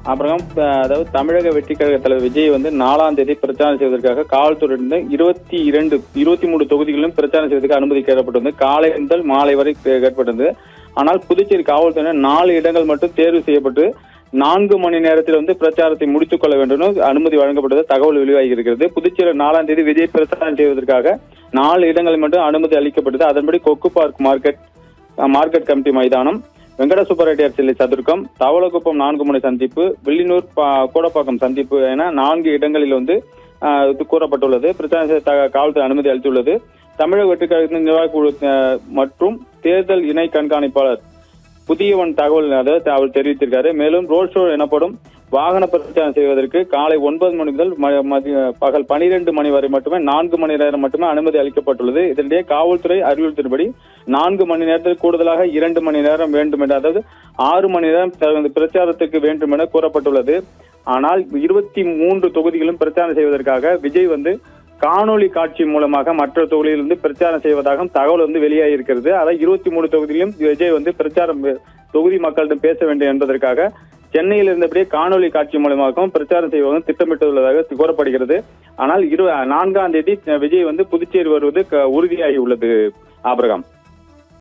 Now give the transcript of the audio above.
அப்புறம் அதாவது தமிழக வெற்றி கழக தலைவர் விஜய் வந்து 4ஆம் தேதி பிரச்சாரம் செய்வதற்காக காவல்துறையிலிருந்து 23 தொகுதிகளிலும் பிரச்சாரம் செய்வதற்கு அனுமதி கேட்கப்பட்டது. காலை முதல் மாலை வரை கேட்கப்பட்டது. ஆனால் புதுச்சேரி காவல்துறையினர் 4 இடங்கள் மட்டும் தேர்வு செய்யப்பட்டு 4 மணி நேரத்தில் வந்து பிரச்சாரத்தை முடித்துக் கொள்ள வேண்டும் அனுமதி வழங்கப்பட்டது தகவல் வெளியாகி இருக்கிறது. புதுச்சேரி 4ஆம் தேதி விஜய் பிரச்சாரம் செய்வதற்காக 4 இடங்களில் மட்டும் அனுமதி அளிக்கப்பட்டது. அதன்படி கொக்கு பார்க் மார்க்கெட் கமிட்டி மைதானம், வெங்கட சுப்பரெட்டியார் சிலை சதுர்க்கம், தவளகுப்பம் 4 முனை சந்திப்பு, வில்லியனூர் கோடப்பாக்கம் சந்திப்பு என 4 இடங்களில் வந்து கூறப்பட்டுள்ளது. பிரச்சார காவல்துறை அனுமதி அளித்துள்ளது. தமிழக வெற்றி கழகத்தின் நிர்வாக குழு மற்றும் தேர்தல் இணை கண்காணிப்பாளர் புதியவன் தகவல் அவர் தெரிவித்திருக்காரு. மேலும் ரோட் ஷோ எனப்படும் வாகன பிரச்சாரம் செய்வதற்கு காலை 9 மணி முதல் பகல் 12 மணி வரை மட்டுமே 4 மணி நேரம் மட்டுமே அனுமதி அளிக்கப்பட்டுள்ளது. இதனிடையே காவல்துறை அறிவுறுத்தின்படி 4 மணி நேரத்தில் கூடுதலாக 2 மணி நேரம் வேண்டும் என, அதாவது 6 மணி நேரம் பிரச்சாரத்துக்கு வேண்டும் என கூறப்பட்டுள்ளது. ஆனால் 23 தொகுதிகளும் பிரச்சாரம் செய்வதற்காக விஜய் வந்து காணொலி காட்சி மூலமாக மற்ற தொகுதியிலிருந்து பிரச்சாரம் செய்வதாக தகவல் வந்து வெளியாகி இருக்கிறது. அதாவது 23 தொகுதியிலும் விஜய் வந்து பிரச்சாரம் தொகுதி மக்களிடம் பேச வேண்டும் என்பதற்காக சென்னையில் இருந்தபடியே காணொலி காட்சி மூலமாகவும் பிரச்சாரம் செய்வதும் திட்டமிட்டுள்ளதாக கூறப்படுகிறது. ஆனால் 4ஆம் தேதி விஜய் வந்து புதுச்சேரி வருவது உறுதியாகி உள்ளது. ஆபிரகாம்.